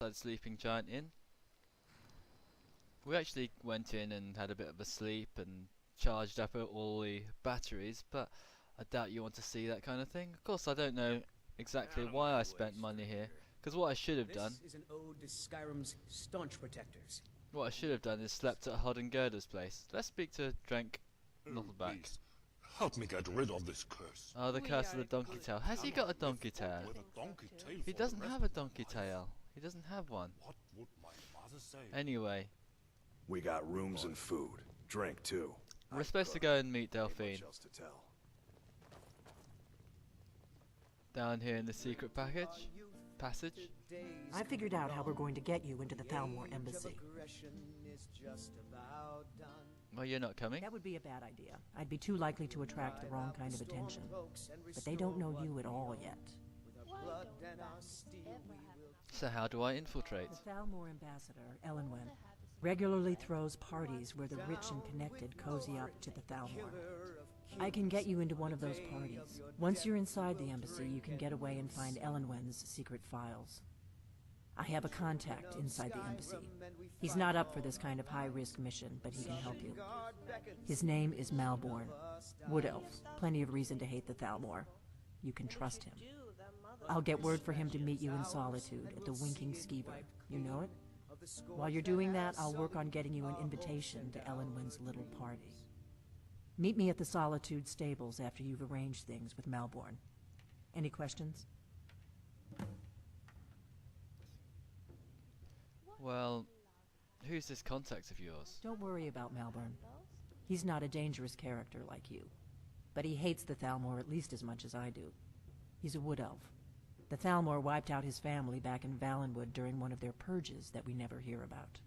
outside Sleeping Giant Inn. We actually went in and had a bit of a sleep and charged up all the batteries, but I doubt you want to see that kind of thing. Of course, I don't know exactly why I spent money here, because what I should have done, This is an ode to Skyrim's staunch protectors. what I should have done is slept at Hod and Gerda's place. Let's speak to Drank Nuttleback. Please, help me get rid of this curse. Oh, the curse of the donkey tail. Has he got a donkey tail? With a donkey tail He for doesn't the have a rest of donkey my life. tail. He doesn't have one. What would my mother say? Anyway, We got rooms and food. Drink, too. we're supposed to go and meet Ain't Delphine. much else to tell. Down here in the secret passage. I figured out how we're going to get you into the Thalmor embassy. Well, you're not coming. That would be a bad idea. I'd be too likely to attract the wrong kind of attention. But they don't know you at all yet. So how do I infiltrate? The Thalmor ambassador, Elenwen, regularly throws parties where the rich and connected cozy up to the Thalmor. I can get you into one of those parties. Once you're inside the embassy, you can get away and find Elenwen's secret files. I have a contact inside the embassy. He's not up for this kind of high-risk mission, but he can help you. His name is Malborn. Wood Elf. Plenty of reason to hate the Thalmor. You can trust him. I'll get word for him to meet you in solitude at the Winking Skeever. You know it? While you're doing that, I'll work on getting you an invitation to Elenwen's little party. Meet me at the Solitude stables after you've arranged things with Malborn. Any questions? Well, who's this contact of yours? Don't worry about Malborn. He's not a dangerous character like you. But he hates the Thalmor at least as much as I do. He's a wood elf. The Thalmor wiped out his family back in Valenwood during one of their purges that we never hear about.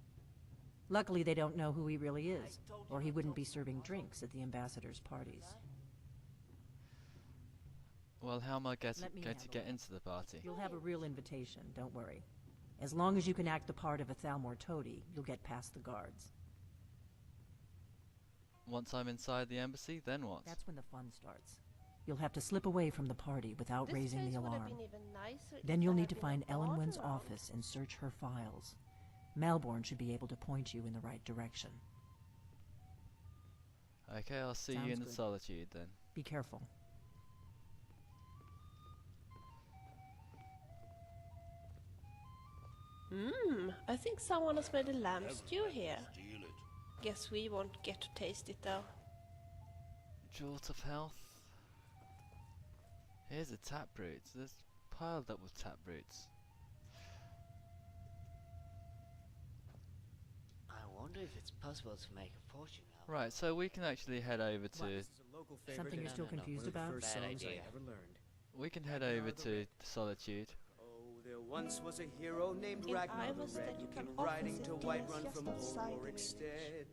Luckily, they don't know who he really is, or he wouldn't be serving drinks at the ambassador's parties. Well, how am I going Let me to handle get it. into the party? You'll have a real invitation, don't worry. As long as you can act the part of a Thalmor toady, you'll get past the guards. Once I'm inside the embassy, then what? That's when the fun starts. You'll have to slip away from the party without raising the alarm. Then you'll need to find Elenwen's office and search her files. Malborn should be able to point you in the right direction. Okay, I'll see you Sounds in the good. solitude then. Be careful. I think someone has made a lamb stew here. Steal it. Guess we won't get to taste it though. Draught of health. Here's a taproot. There's piled up with taproots. I wonder if it's possible to make a fortune out of Right, so we can actually head over to This is a local favorite Something you're and still no, no. confused one of the about? first Bad songs I idea. ever learned. we can head over to the solitude. Oh, there once was a hero named In Ragnar the Ivos Red that who you can came often riding see to gas Whiterun just from outside the Ulric's village. stead.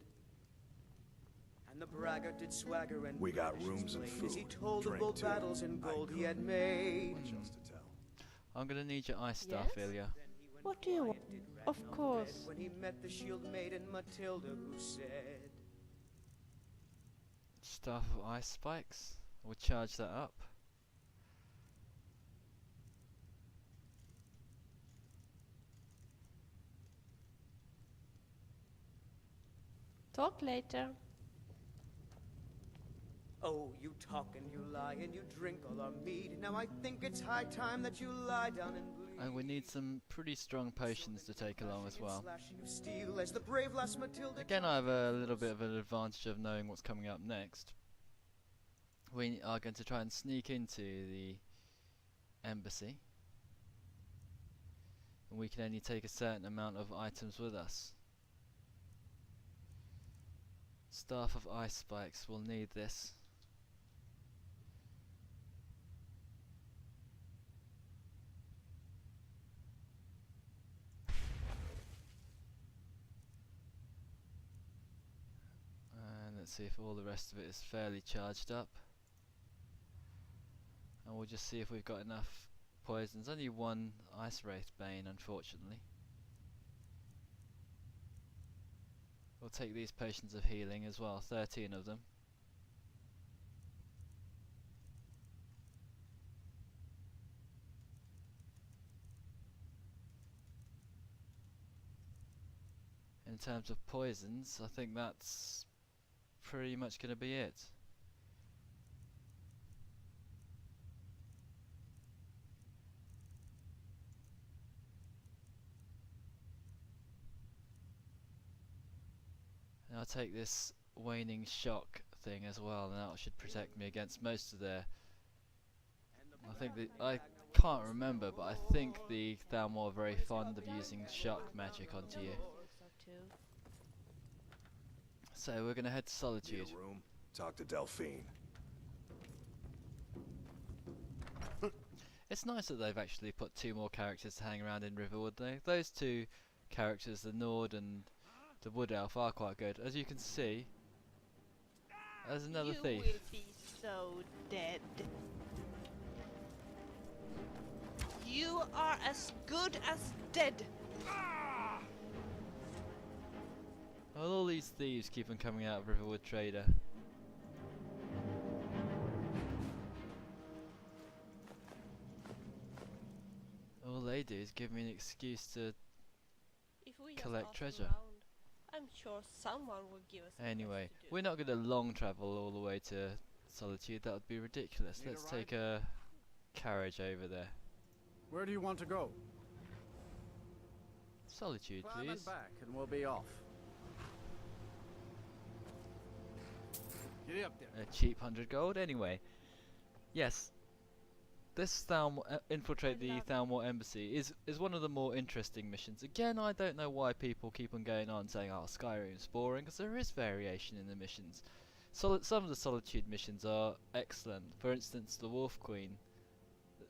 And the braggart did swagger and We got flash his rooms and blade as he food. told of Drink, bold too. battles and gold he had Ain't made. much else to tell. I'm gonna need your ice staff, Yes? Ilya. Then he went What do you quiet, want? did Of Ragnar course. red, when he met the shield maiden Matilda, who said, Staff of ice spikes. We'll charge that up. Talk later. "Oh, you talk and you lie and you drink all our mead. Now I think it's high time that you lie down and bleed." And we need some pretty strong potions to take along as well. Slashing of steel as the brave lass Matilda. Again, I have a little bit of an advantage of knowing what's coming up next. We are going to try and sneak into the embassy. And we can only take a certain amount of items with us. Staff of ice spikes, we'll need this. And let's see if all the rest of it is fairly charged up. And we'll just see if we've got enough poisons. Only one Ice Wraith Bane, unfortunately. We'll take these potions of healing as well, 13 of them. in terms of poisons, I think that's pretty much going to be it. And I'll take this waning shock thing as well, and that should protect me against most of their... I think I can't remember, but I think the Thalmor are very fond of using shock magic onto you. So we're going to head to Solitude. Need a room? Talk to Delphine. It's nice that they've actually put 2 more characters to hang around in Riverwood though. Those 2 characters, the Nord and the Wood Elf, are quite good. As you can see, there's another thief. You will be so dead. You are as good as dead. Well, all these thieves keep on coming out of Riverwood Trader. All they do is give me an excuse to If we just collect ask treasure. around, I'm sure someone will give us. Anyway, we're not going to long travel all the way to Solitude. That would be ridiculous. Need a Let's ride? take a carriage over there. Where do you want to go? Solitude, Climb please. and back, and we'll be off. Get up there. A cheap 100 gold. Anyway, yes, this infiltrate the Thalmor embassy is one of the more interesting missions. Again, I don't know why people keep on going on saying, "Oh, Skyrim's boring," because there is variation in the missions. Some of the Solitude missions are excellent. For instance, the Wolf Queen.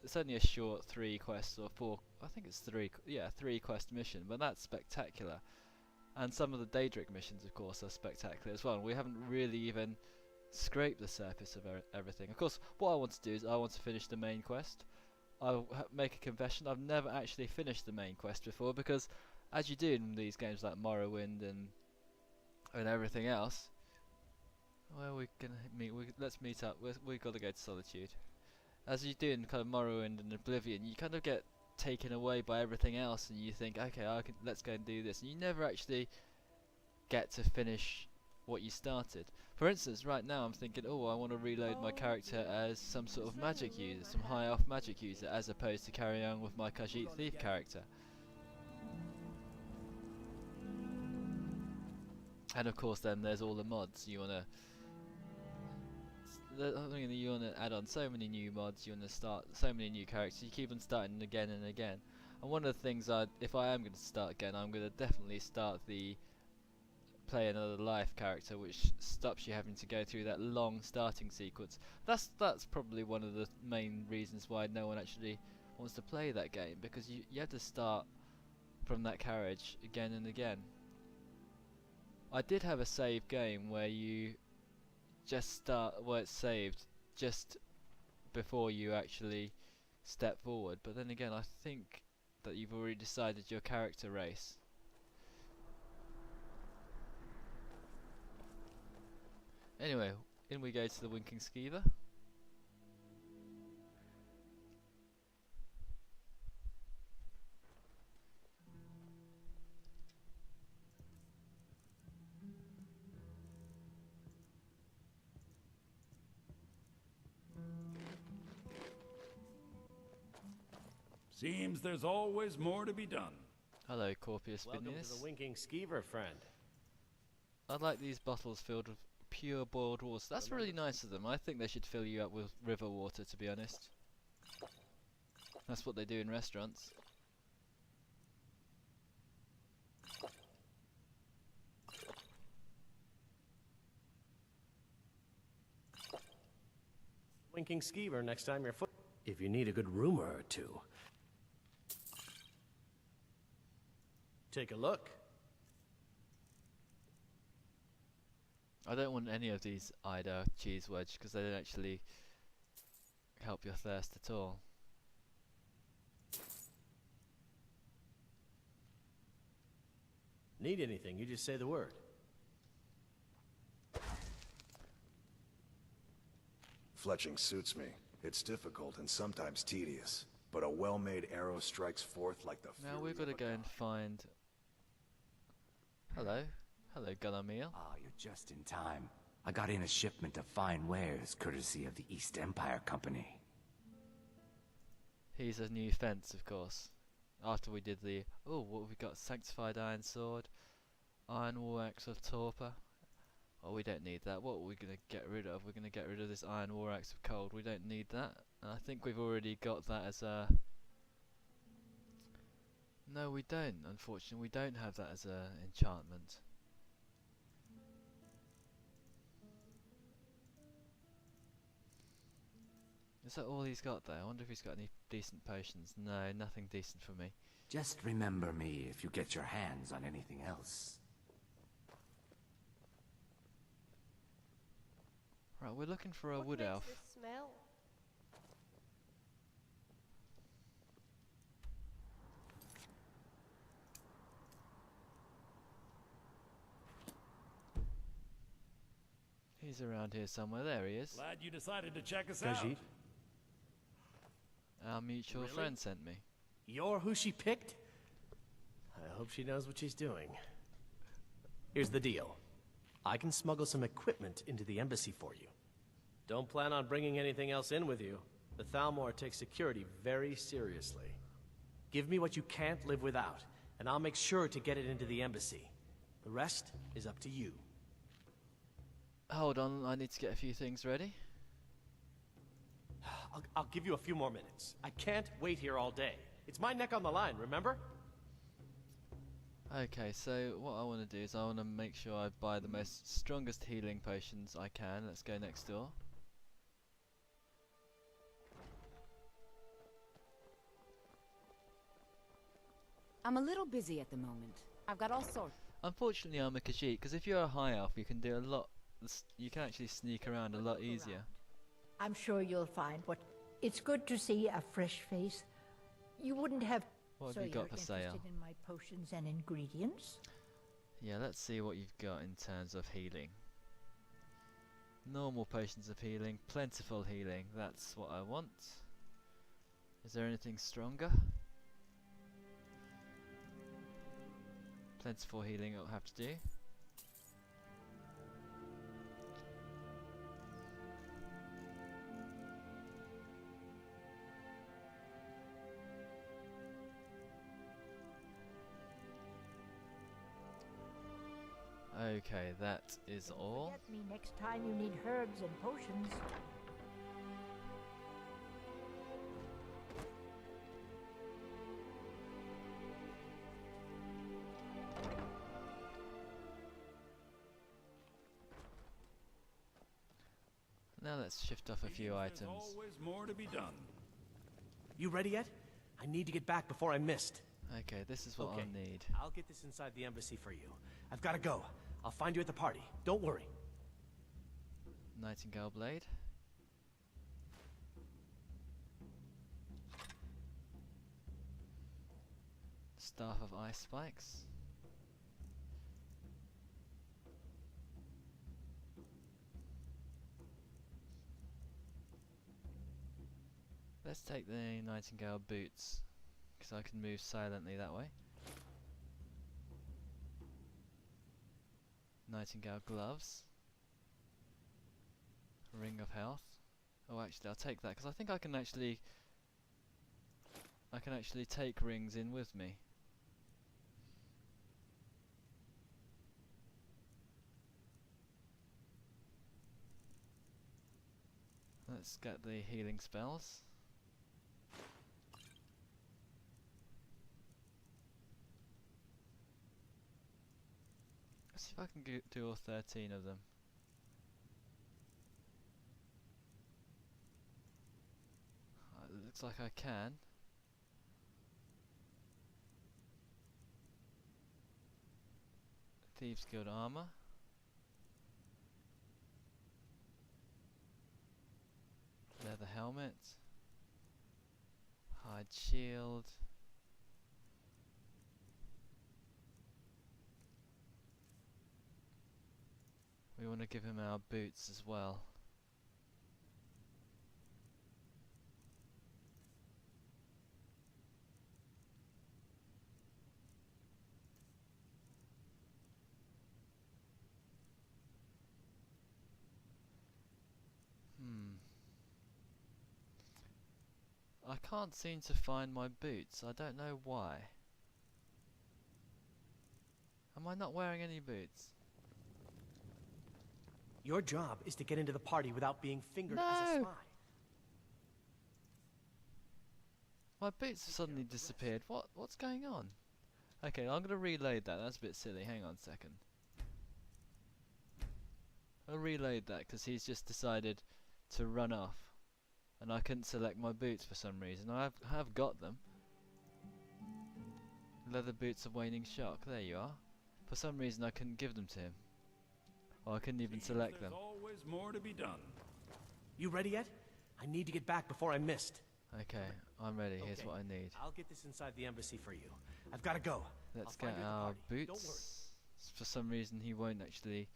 It's only a short 3 quests or 4. I think it's 3. Yeah, 3 quest mission, but that's spectacular. And some of the Daedric missions, of course, are spectacular as well. We haven't really even scrape the surface of everything. Of course, what I want to do is I want to finish the main quest. I'll make a confession, I've never actually finished the main quest before, because as you do in these games like Morrowind and everything else, well, we can meet. Let's meet up. We've got to go to Solitude. As you do in kind of Morrowind and Oblivion, you kind of get taken away by everything else, and you think, okay, let's go and do this, and you never actually get to finish what you started. For instance, right now I'm thinking, oh, I want to reload my character as some sort of magic user, some high elf magic user, as opposed to carrying on with my Khajiit thief character. And of course then there's all the mods. You wanna you wanna add on so many new mods, you wanna start so many new characters, you keep on starting again and again. And one of the things if I am going to start again, I'm going to definitely start the play another life character, which stops you having to go through that long starting sequence. That's probably one of the main reasons why no one actually wants to play that game, because you have to start from that carriage again and again. I did have a save game where you just start where it's saved just before you actually step forward, but then again I think that you've already decided your character race. Anyway, in we go to the Winking Skeever. Seems there's always more to be done. Hello, Corpius Welcome Spinius. to the Winking Skeever, friend. I'd like these bottles filled with pure boiled water. That's really nice of them. I think they should fill you up with river water, to be honest. That's what they do in restaurants. Winking Skeever next time you're foot. If you need a good rumor or two, take a look. I don't want any of these Ida cheese wedge because they don't actually help your thirst at all. Need anything, you just say the word. Fletching suits me. It's difficult and sometimes tedious, but a well-made arrow strikes forth like the Now fury we've got to of a go and god. find Hello. Hello, Gulameel. Ah, you're just in time. I got in a shipment of fine wares courtesy of the East Empire Company. He's a new fence, of course. After we did the... Oh, what have we got? Sanctified Iron Sword. Iron War Axe of Torpor. Oh, we don't need that. What are we going to get rid of? We're going to get rid of this Iron War Axe of Cold. We don't need that. And I think we've already got that as a... No, we don't. Unfortunately, we don't have that as a enchantment. Is that all he's got there? I wonder if he's got any decent potions. No, nothing decent for me. Just remember me if you get your hands on anything else. Right, we're looking for a wood elf. What makes this smell? He's around here somewhere. There he is. Glad you decided to check us Does out. she? Our mutual Really? friend sent me. You're who she picked? I hope she knows what she's doing. Here's the deal. I can smuggle some equipment into the embassy for you. Don't plan on bringing anything else in with you. The Thalmor takes security very seriously. Give me what you can't live without, and I'll make sure to get it into the embassy. The rest is up to you. Hold on, I need to get a few things ready. I'll give you a few more minutes. I can't wait here all day. It's my neck on the line, remember? Okay, so what I want to do is I want to make sure I buy the most strongest healing potions I can. Let's go next door. I'm a little busy at the moment. I've got all sorts. Unfortunately, I'm a Khajiit, because if you're a high elf, you can do a lot. You can actually sneak around a lot easier. I'm sure you'll find what. It's good to see a fresh face. You wouldn't have. What So have you got you're for sale? interested in my potions and ingredients? Yeah, let's see what you've got in terms of healing. Normal potions of healing, plentiful healing, that's what I want. Is there anything stronger? Plentiful healing it'll have to do. Okay, that is all. Forget me next time you need herbs and potions. Now let's shift off a few There's items. always more to be done. You ready yet? I need to get back before I missed. Okay, this is what Okay. I'll need. I'll get this inside the embassy for you. I've got to go. I'll find you at the party. Don't worry. Nightingale blade. Staff of ice spikes. Let's take the Nightingale boots, because I can move silently that way. Nightingale gloves. Ring of health. Oh, actually, I'll take that because I think I can actually take rings in with me. Let's get the healing spells. Let's see if I can do all 13 of them. It looks like I can. Thieves Guild armor. Leather helmet. Hide shield. We want to give him our boots as well. I can't seem to find my boots. I don't know why. Am I not wearing any boots? Your job is to get into the party without being fingered as a spy. My boots have suddenly disappeared. What's going on? Okay, I'm gonna reload that. That's a bit silly. Hang on a second. I'll reload that because he's just decided to run off. And I couldn't select my boots for some reason. I have got them. Leather boots of waning shock. There you are. For some reason I couldn't give them to him. Or I couldn't even select them. There's always more to be done. You ready yet? I need to get back before I missed. Okay, I'm ready. Here's what I need. I'll get this inside the embassy for you. I've got to go. Let's get our boots. For some reason he won't actually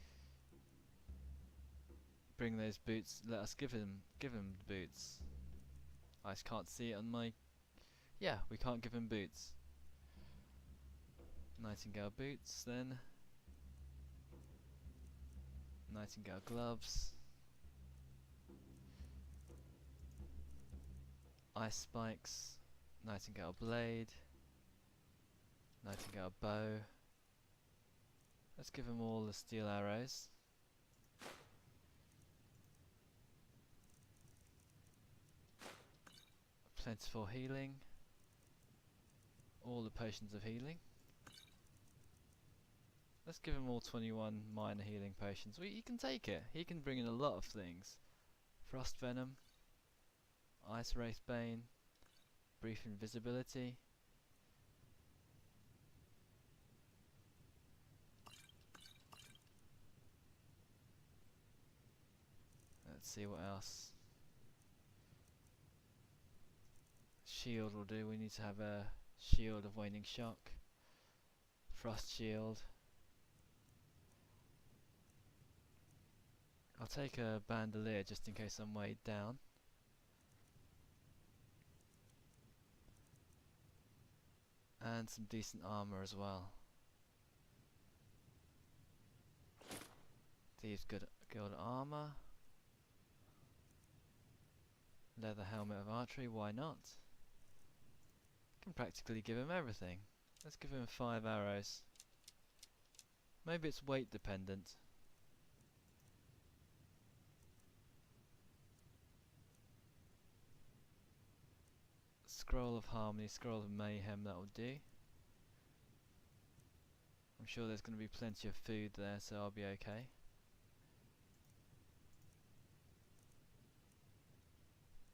bring those boots. Let us give him the boots. I just can't see it on my... Yeah, we can't give him boots. Nightingale boots then. Nightingale gloves. Ice spikes. Nightingale blade. Nightingale bow. Let's give him all the steel arrows. Plentiful healing. All the potions of healing. Let's give him all 21 minor healing potions. He can take it. He can bring in a lot of things. Frost venom. Ice wraith bane. Brief invisibility. Let's see what else. Shield will do. We need to have a shield of waning shock. Frost shield. I'll take a bandolier just in case I'm weighed down. And some decent armor as well. Thieves good armor. Leather helmet of archery, why not? Can practically give him everything. Let's give him 5 arrows. Maybe it's weight dependent. Scroll of harmony, scroll of mayhem, that will do. I'm sure there's going to be plenty of food there, so I'll be okay.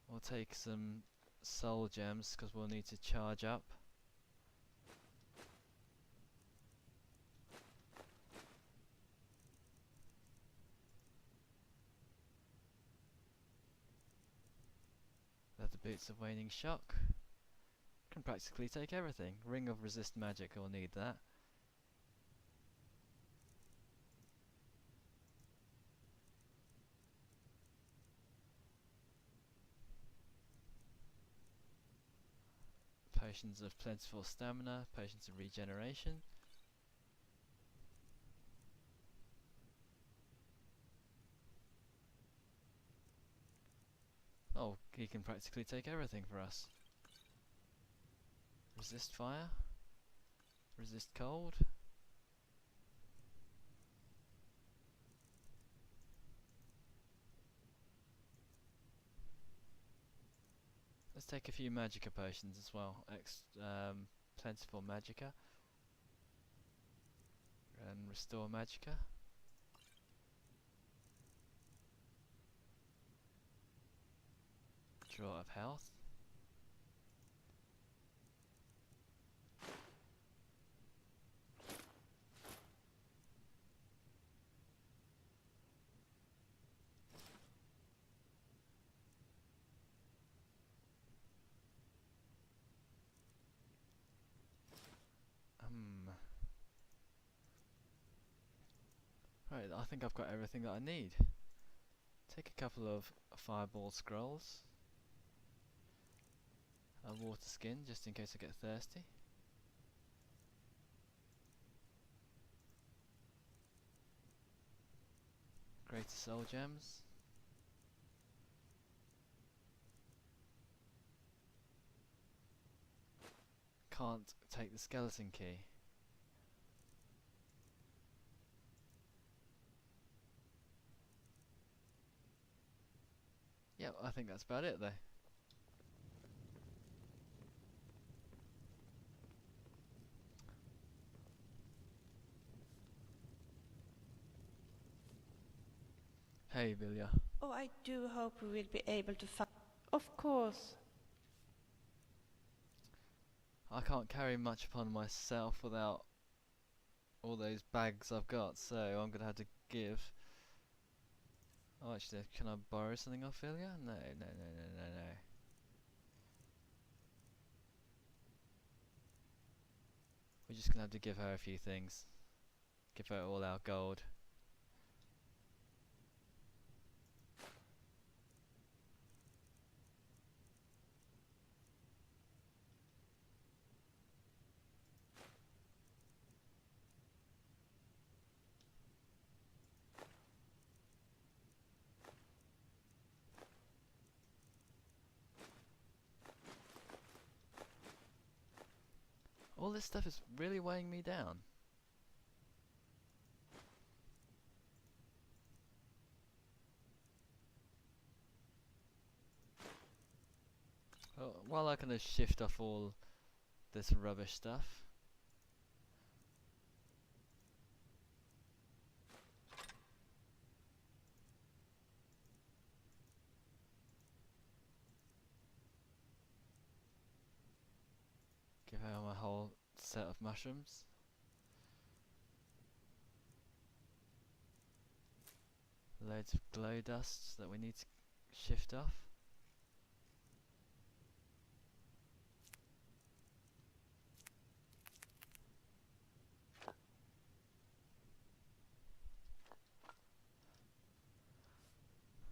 We'll take some soul gems because we'll need to charge up. Leather boots of waning shock. Can practically take everything. Ring of resist magic, we'll need that. Potions of plentiful stamina, potions of regeneration. Oh, he can practically take everything for us. Resist fire. Resist cold. Let's take a few magicka potions as well. Plentiful magicka. And restore magicka. Draw of health. Right, I think I've got everything that I need. Take a couple of fireball scrolls. A water skin, just in case I get thirsty. Greater soul gems. can't take the skeleton key. Yeah, I think that's about it though. Hey, Vilja. Oh, I do hope we will be able to find... Of course. I can't carry much upon myself without all those bags I've got, so I'm gonna have to give. Oh, actually, can I borrow something off Vilja? No, no, no, no, no, no. We're just gonna have to give her a few things. Give her all our gold. All this stuff is really weighing me down. Oh, while I can shift off all this rubbish stuff. Give her my whole set of mushrooms. Loads of glow dust that we need to shift off.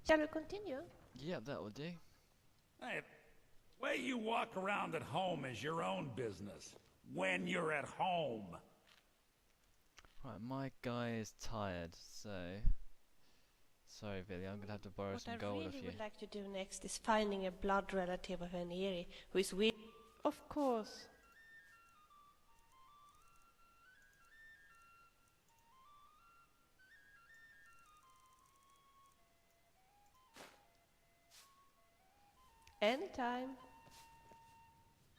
Shall we continue? Yep, that will do. Hey, way you walk around at home is your own business. When you're at home. Right, my guy is tired, so... Sorry, Billy, I'm gonna have to borrow some gold What I off really you. would like to do next is finding a blood relative of Aneri who is weak. Of course. Anytime.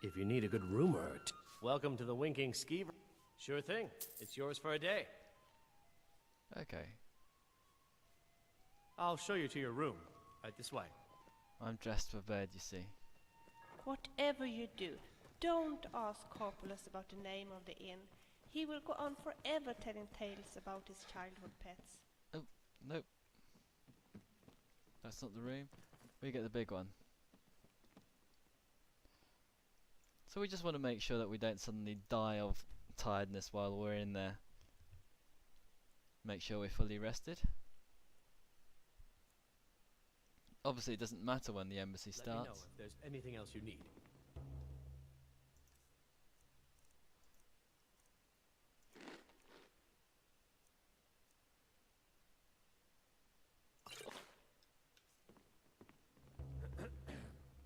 If you need a good rumor, welcome to the Winking Skeever. Sure thing. It's yours for a day. Okay. I'll show you to your room. Right this way. I'm dressed for bed, you see. Whatever you do, don't ask Corpulus about the name of the inn. He will go on forever telling tales about his childhood pets. Oh, nope. That's not the room. We get the big one. So we just want to make sure that we don't suddenly die of tiredness while we're in there. Make sure we're fully rested. Obviously it doesn't matter when the embassy Let me know starts. if there's anything else you need.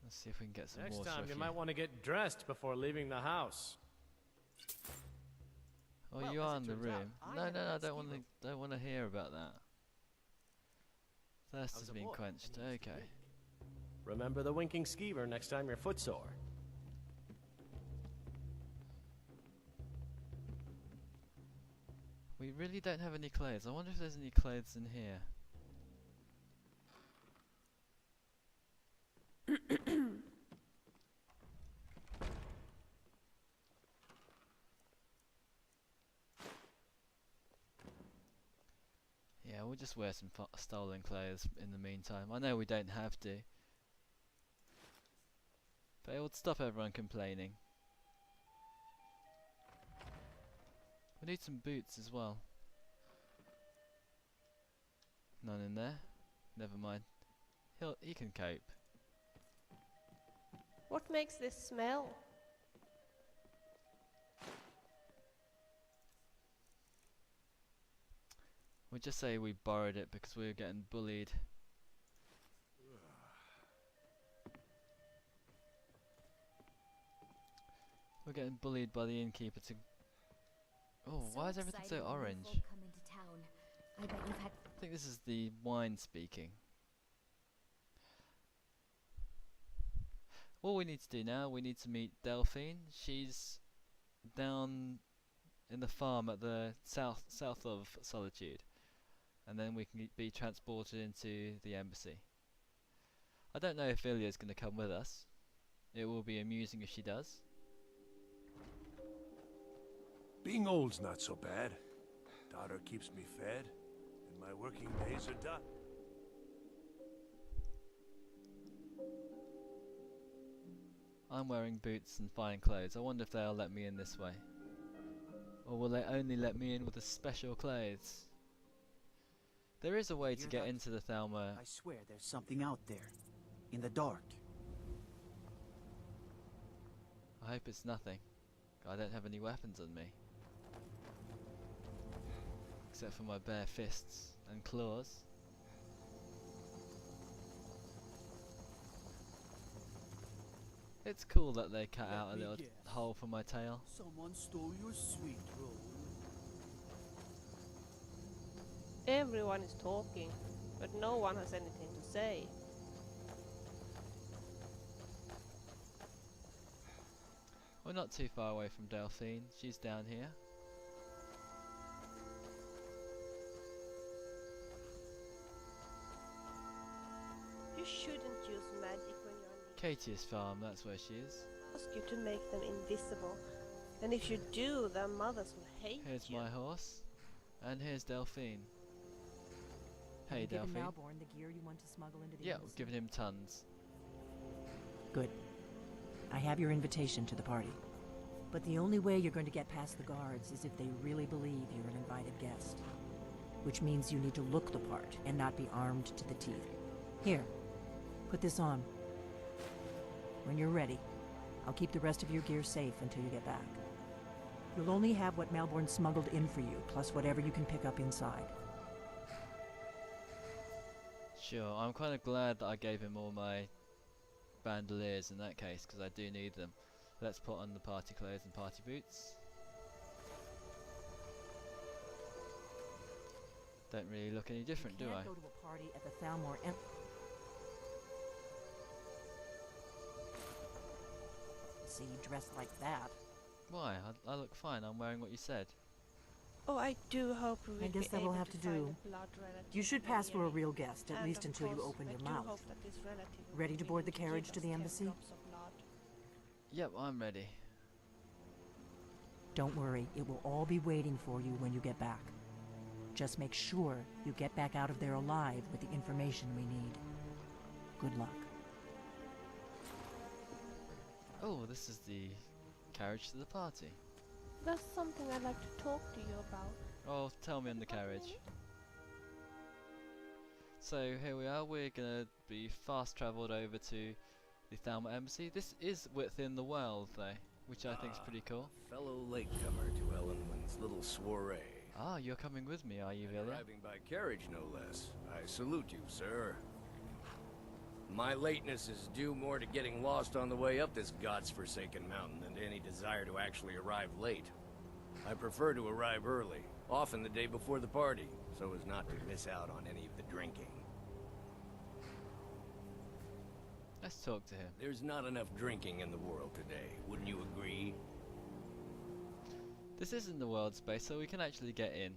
Let's see if we can get some Next water time off you you. might want to get dressed before leaving the house. Oh, Well, you as are it in the turns room. out, I No, have no, a I good don't want ski to. Don't want to hear about that. Thirst How's has a been boy? quenched. And he's Okay. Remember the Winking Skeever next time you're footsore. We really don't have any clothes. I wonder if there's any clothes in here. Yeah, we'll just wear some stolen clothes in the meantime. I know we don't have to, but it would stop everyone complaining. We need some boots as well. None in there. Never mind. He can cope. What makes this smell? We'll just say we borrowed it because we were getting bullied. We're getting bullied by the innkeeper to... Oh, why is everything so orange? I bet you've had... I think this is the wine speaking. All we need to do now, we need to meet Delphine. She's down in the farm at the south of Solitude. And then we can be transported into the embassy. I don't know if Vilya's going to come with us. It will be amusing if she does. Being old's not so bad. Daughter keeps me fed, and my working days are done. I'm wearing boots and fine clothes. I wonder if they'll let me in this way. Or will they only let me in with the special clothes? There is a way to get into the Thalmor. I swear there's something out there. In the dark. I hope it's nothing. I don't have any weapons on me. Except for my bare fists and claws. It's cool that they cut out a little hole for my tail. Someone stole your sweet roll. Everyone is talking, but no one has anything to say. We're not too far away from Delphine. She's down here. You shouldn't use magic when you're on Katie's farm, that's where she is. ask you to make them invisible. And if you do, their mothers will hate Here's you. my horse. And here's Delphine. Hey, Have you given Delphine. Malborn the gear you want to smuggle into the Yeah, embassy? we've given him tons. Good. I have your invitation to the party. But the only way you're going to get past the guards is if they really believe you're an invited guest. Which means you need to look the part and not be armed to the teeth. Here, put this on. When you're ready, I'll keep the rest of your gear safe until you get back. You'll only have what Malborn smuggled in for you, plus whatever you can pick up inside. Sure, I'm kind of glad that I gave him all my bandoliers in that case, because I do need them. Let's put on the party clothes and party boots. Don't really look any different, do I? You can't go to a party at the Thalmor See you dressed like that. Why? I look fine. I'm wearing what you said. Oh, I do hope we will I guess be that will able have to find do. a blood relative You should in pass the for a area. real guest, at And least of until you course, open I your do mouth. hope that this relative will Ready be to board the willing give carriage us to the 10 embassy? drops of blood. Yep, I'm ready. Don't worry, it will all be waiting for you when you get back. Just make sure you get back out of there alive with the information we need. Good luck. Oh, this is the carriage to the party. That's something I'd like to talk to you about. Oh, tell me on the carriage. So here we are. We're gonna be fast travelled over to the Thalmor Embassy. This is within the world, though, which I think is pretty cool. Fellow latecomer to Ellenwin's little soiree. Ah, you're coming with me, are you, Vilya? Arriving by carriage, no less. I salute you, sir. My lateness is due more to getting lost on the way up this god's-forsaken mountain than to any desire to actually arrive late. I prefer to arrive early, often the day before the party, so as not to miss out on any of the drinking. Let's talk to him. There's not enough drinking in the world today, wouldn't you agree? This isn't the world space, so we can actually get in.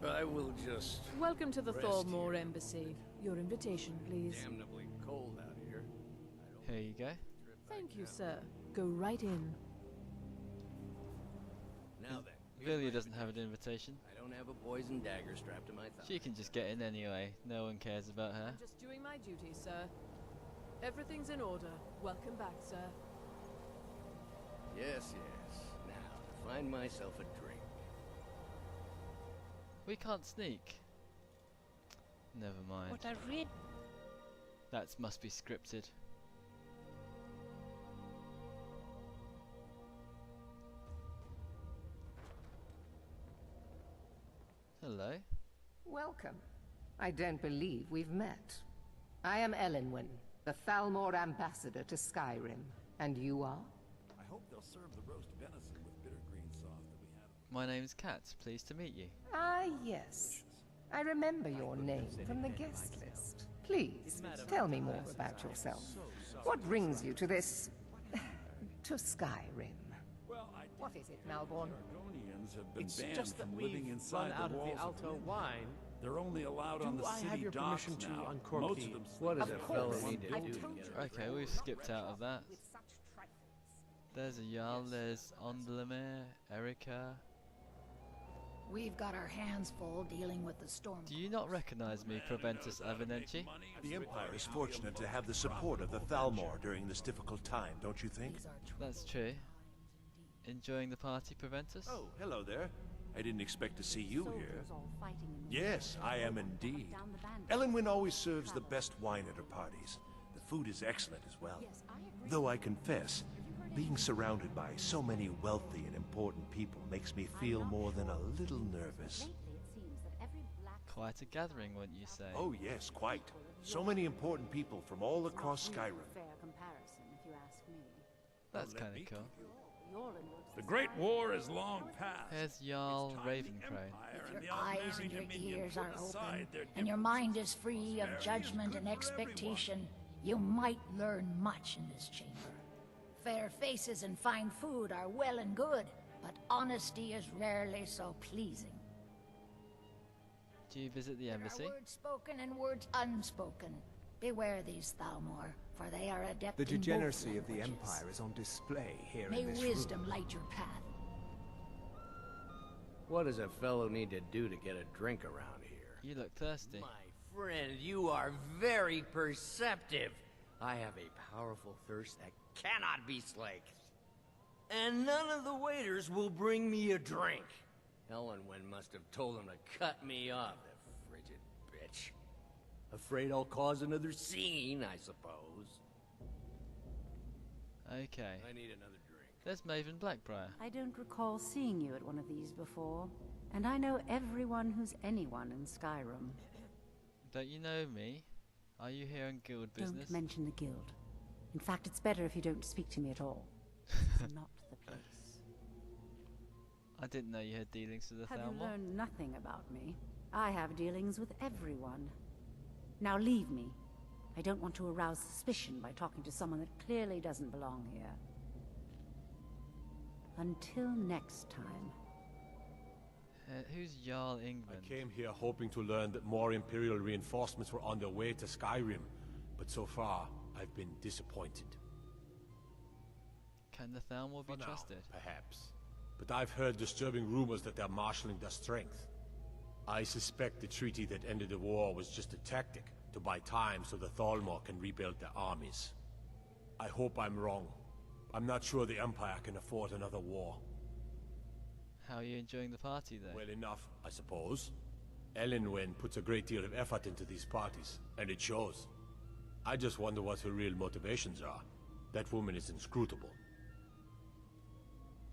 I will just... Welcome to the rest Thalmor here. Embassy. Your invitation, please. Damnably cold out here. Here you go. Thank you, sir. Go right in. Now then, Vilya doesn't have an invitation. I don't have a poison dagger strapped to my thigh. She can just get in anyway. No one cares about her. I'm just doing my duty, sir. Everything's in order. Welcome back, sir. Yes, yes. Now, find myself a drink. We can't sneak. Never mind. What I read. That must be scripted. Hello. Welcome. I don't believe we've met. I am Ellenwin, the Thalmor ambassador to Skyrim. And you are? I hope they'll serve the roast venison with bitter green sauce that we had. My name's Kat. Pleased to meet you. Ah, yes. I remember your name from the guest list. Please, tell me more about yourself. What brings you to this... to Skyrim? Well, What is it, Malborn? Argonians have been It's banned just that from we've living inside run out the of the walls Alto Rim. wine. They're only allowed on Do the I city have your docks permission to now. uncork Most the- of them What does sleep a in fellow one need to building do to together. get a Okay, we've skipped out of that. There's a Jarl, there's Ondlemir, Erika. We've got our hands full dealing with the storm. Do you not recognize me, Proventus Avenenchi? The Empire is fortunate to have the support of the Thalmor during this difficult time, don't you think? That's true. Enjoying the party, Proventus? Oh, hello there. I didn't expect to see you here. Yes, I am indeed. Elenwyn always serves the best wine at her parties. The food is excellent as well. Though I confess, being surrounded by so many wealthy and important people makes me feel more than a little nervous. Quite a gathering, wouldn't you say? Oh yes, quite. So many important people from all across Skyrim. That's kind of cool. The Great War is long past. Here's Jarl Ravencrone. If your eyes and your ears are open, and your mind is free of judgment and expectation, you might learn much in this chamber. Fair faces and fine food are well and good, but honesty is rarely so pleasing. Do you visit the embassy? There are words spoken and words unspoken. Beware these Thalmor, for they are adept The in both degeneracy of the languages. Empire is on display here May in this wisdom room. light your path. What does a fellow need to do to get a drink around here? You look thirsty. My friend, you are very perceptive. I have a powerful thirst that cannot be slaked. And none of the waiters will bring me a drink. Elenwyn must have told them to cut me off, the frigid bitch. Afraid I'll cause another scene, I suppose. Okay. I need another drink. There's Maven Blackbriar. I don't recall seeing you at one of these before, and I know everyone who's anyone in Skyrim. Don't you know me? Are you here on guild business? Don't mention the guild. In fact, it's better if you don't speak to me at all. It's not the place. I didn't know you had dealings with the Have you Thalmor. learned nothing about me? I have dealings with everyone. Now leave me. I don't want to arouse suspicion by talking to someone that clearly doesn't belong here. Until next time. Who's Jarl Ingman? I came here hoping to learn that more Imperial reinforcements were on their way to Skyrim, but so far, I've been disappointed. Can the Thalmor be For now, trusted? perhaps. But I've heard disturbing rumors that they're marshalling their strength. I suspect the treaty that ended the war was just a tactic to buy time so the Thalmor can rebuild their armies. I hope I'm wrong. I'm not sure the Empire can afford another war. How are you enjoying the party then? Well enough, I suppose. Elenwen puts a great deal of effort into these parties, and it shows. I just wonder what her real motivations are. That woman is inscrutable.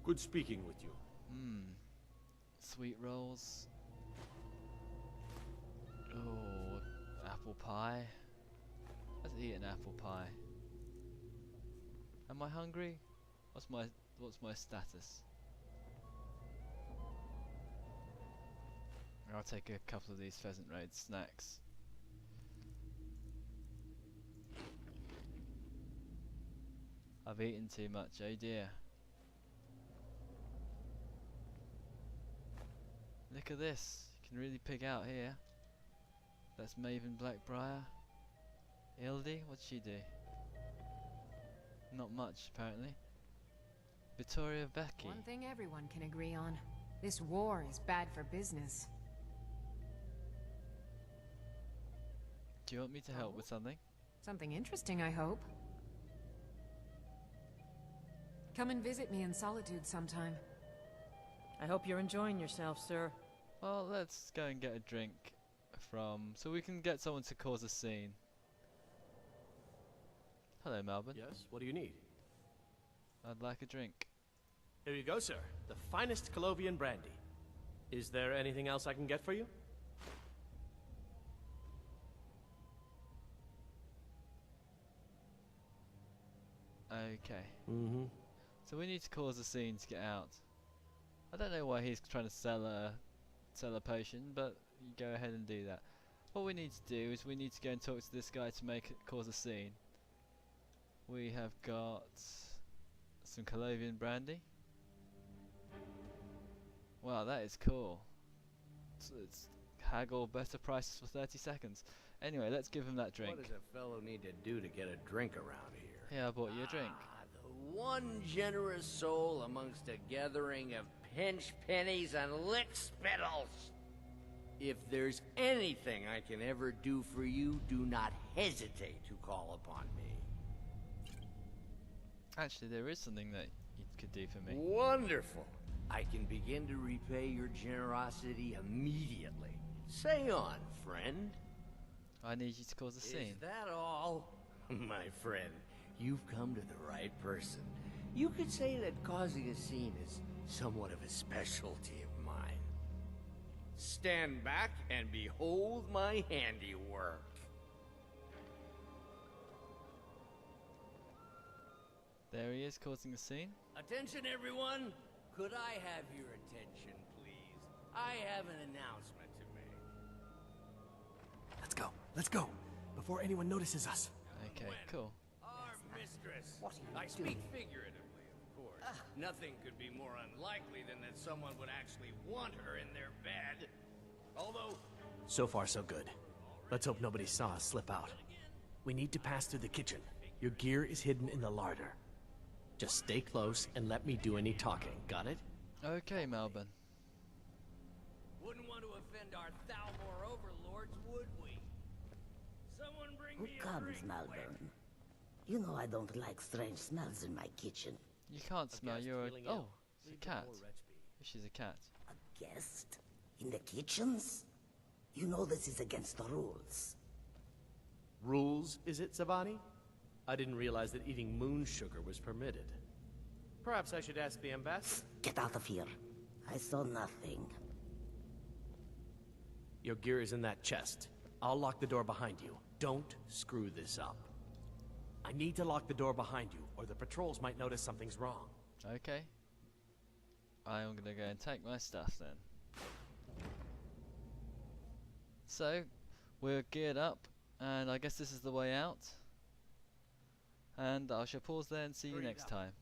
Good speaking with you. Sweet rolls. Oh, apple pie. Let's eat an apple pie. Am I hungry? What's my status? I'll take a couple of these pheasant raid snacks. I've eaten too much, oh dear. Look at this, you can really pig out here. That's Maven Blackbriar. Ildi, what'd she do? Not much, apparently. Vittoria Becky. One thing everyone can agree on. This war is bad for business. Do you want me to help with something? Something interesting, I hope. Come and visit me in Solitude sometime. I hope you're enjoying yourself, sir. Well, let's go and get a drink so we can get someone to cause a scene. Hello, Melbourne. Yes, what do you need? I'd like a drink. Here you go, sir. The finest Colovian brandy. Is there anything else I can get for you? Okay. So we need to cause a scene to get out. I don't know why he's trying to sell a potion, but you go ahead and do that. What we need to do is we need to go and talk to this guy to cause a scene. We have got some Colovian brandy. Wow, that is cool. It's haggle better prices for 30 seconds. Anyway, let's give him that drink. What does a fellow need to do to get a drink around here? Yeah, I bought you a drink. The one generous soul amongst a gathering of pinch pennies and lick spittles. If there's anything I can ever do for you, do not hesitate to call upon me. Actually, there is something that you could do for me. Wonderful. I can begin to repay your generosity immediately. Say on, friend. I need you to cause a scene. Is that all? My friend, you've come to the right person. You could say that causing a scene is somewhat of a specialty of mine. Stand back and behold my handiwork. There he is, causing a scene. Attention, everyone. Could I have your attention, please? I have an announcement to make. Let's go, before anyone notices us. Okay, cool. Our mistress. What are you I speak figuratively, of course. Nothing could be more unlikely than that someone would actually want her in their bed. Although... So far, so good. Let's hope nobody saw us slip out. We need to pass through the kitchen. Your gear is hidden in the larder. Just stay close and let me do any talking. Got it? Okay, Melbourne. Wouldn't want to offend our Thalmor overlords, would we? Someone bring Who me a comes, drink, Malvern? You know I don't like strange smells in my kitchen. You can't smell. You're a... Oh, it's a Leave cat. before Retsby. She's a cat. A guest? In the kitchens? You know this is against the rules. Rules, is it, Zavani? I didn't realize that eating moon sugar was permitted. Perhaps I should ask the ambassador. Get out of here. I saw nothing. Your gear is in that chest. I'll lock the door behind you. Don't screw this up. I need to lock the door behind you, or the patrols might notice something's wrong. Okay. I'm gonna go and take my stuff then. So, we're geared up, and I guess this is the way out. And I shall pause there and see you next time.